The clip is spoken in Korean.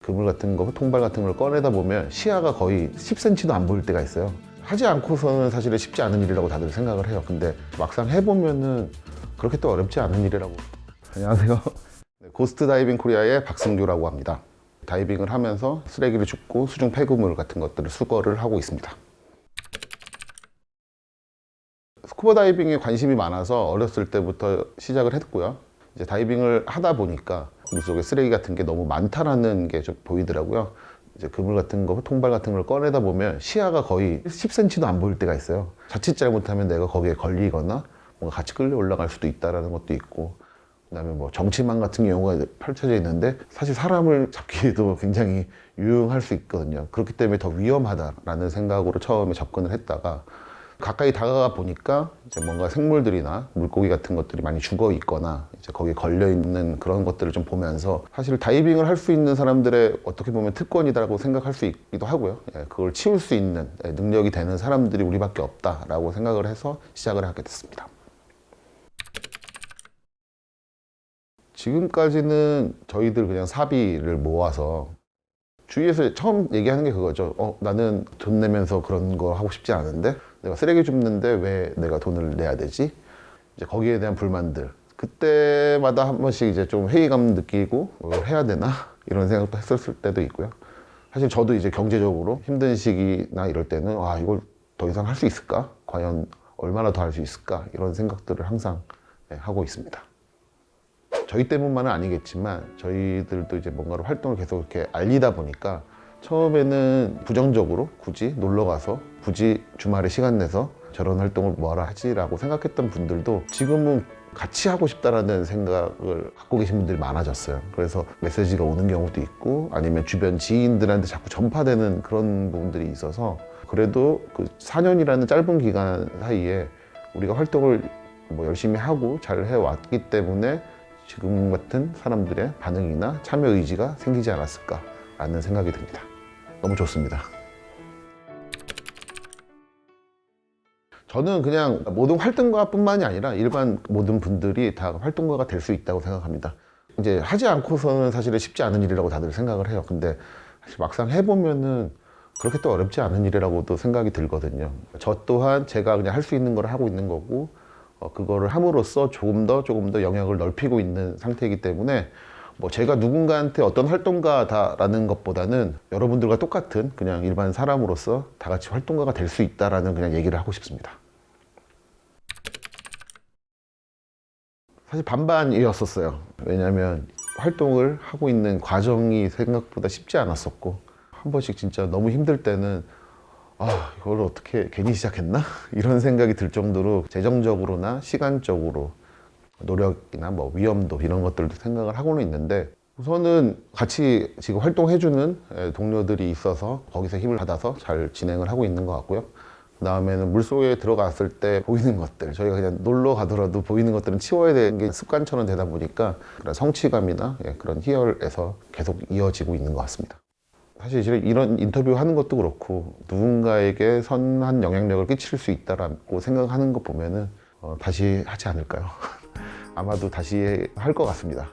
그물 같은 거, 통발 같은 걸 꺼내다 보면 시야가 거의 10cm도 안 보일 때가 있어요. 하지 않고서는 사실은 쉽지 않은 일이라고 다들 생각을 해요. 근데 막상 해보면은 그렇게 또 어렵지 않은 일이라고. 안녕하세요. 네, 고스트 다이빙 코리아의 박승규라고 합니다. 다이빙을 하면서 쓰레기를 줍고 수중 폐기물 같은 것들을 수거를 하고 있습니다. 스쿠버 다이빙에 관심이 많아서 어렸을 때부터 시작을 했고요. 이제 다이빙을 하다 보니까 물속에 쓰레기 같은 게 너무 많다라는 게 좀 보이더라고요. 이제 그물 같은 거, 통발 같은 걸 꺼내다 보면 시야가 거의 10cm도 안 보일 때가 있어요. 자칫 잘못하면 내가 거기에 걸리거나 뭔가 같이 끌려 올라갈 수도 있다라는 것도 있고, 그다음에 뭐 정치망 같은 경우가 펼쳐져 있는데 사실 사람을 잡기에도 굉장히 유용할 수 있거든요. 그렇기 때문에 더 위험하다라는 생각으로 처음에 접근을 했다가 가까이 다가가 보니까 이제 뭔가 생물들이나 물고기 같은 것들이 많이 죽어 있거나 이제 거기에 걸려 있는 그런 것들을 좀 보면서 사실 다이빙을 할 수 있는 사람들의 어떻게 보면 특권이다라고 생각할 수 있기도 하고요. 그걸 치울 수 있는 능력이 되는 사람들이 우리밖에 없다라고 생각을 해서 시작을 하게 됐습니다. 지금까지는 저희들 그냥 사비를 모아서 주위에서 처음 얘기하는 게 그거죠. 나는 돈 내면서 그런 거 하고 싶지 않은데 내가 쓰레기 줍는데 왜 내가 돈을 내야 되지? 이제 거기에 대한 불만들. 그때마다 한 번씩 이제 좀 회의감 느끼고 뭘 해야 되나? 이런 생각도 했었을 때도 있고요. 사실 저도 이제 경제적으로 힘든 시기나 이럴 때는 이걸 더 이상 할 수 있을까? 과연 얼마나 더 할 수 있을까? 이런 생각들을 항상 하고 있습니다. 저희 때문만은 아니겠지만 저희들도 이제 뭔가를 활동을 계속 이렇게 알리다 보니까 처음에는 부정적으로 굳이 놀러 가서 굳이 주말에 시간 내서 저런 활동을 뭐하러 하지라고 생각했던 분들도 지금은 같이 하고 싶다라는 생각을 갖고 계신 분들이 많아졌어요. 그래서 메시지가 오는 경우도 있고 아니면 주변 지인들한테 자꾸 전파되는 그런 부분들이 있어서 그래도 그 4년이라는 짧은 기간 사이에 우리가 활동을 뭐 열심히 하고 잘 해왔기 때문에 지금 같은 사람들의 반응이나 참여 의지가 생기지 않았을까라는 생각이 듭니다. 너무 좋습니다. 저는 그냥 모든 활동가뿐만이 아니라 일반 모든 분들이 다 활동가가 될 수 있다고 생각합니다. 이제 하지 않고서는 사실은 쉽지 않은 일이라고 다들 생각을 해요. 근데 사실 막상 해보면은 그렇게 또 어렵지 않은 일이라고도 생각이 들거든요. 저 또한 제가 그냥 할 수 있는 걸 하고 있는 거고 그거를 함으로써 조금 더 영역을 넓히고 있는 상태이기 때문에 뭐 제가 누군가한테 어떤 활동가다라는 것보다는 여러분들과 똑같은 그냥 일반 사람으로서 다 같이 활동가가 될 수 있다라는 그냥 얘기를 하고 싶습니다. 사실 반반이었었어요. 왜냐하면 활동을 하고 있는 과정이 생각보다 쉽지 않았었고 한 번씩 진짜 너무 힘들 때는 이걸 어떻게 괜히 시작했나? 이런 생각이 들 정도로 재정적으로나 시간적으로 노력이나 뭐 위험도 이런 것들도 생각을 하고는 있는데 우선은 같이 지금 활동해주는 동료들이 있어서 거기서 힘을 받아서 잘 진행을 하고 있는 것 같고요. 그 다음에는 물속에 들어갔을 때 보이는 것들, 저희가 그냥 놀러 가더라도 보이는 것들은 치워야 되는 게 습관처럼 되다 보니까 그런 성취감이나 그런 희열에서 계속 이어지고 있는 것 같습니다. 사실 이런 인터뷰 하는 것도 그렇고 누군가에게 선한 영향력을 끼칠 수 있다라고 생각하는 거 보면은 다시 하지 않을까요? 아마도 다시 할 것 같습니다.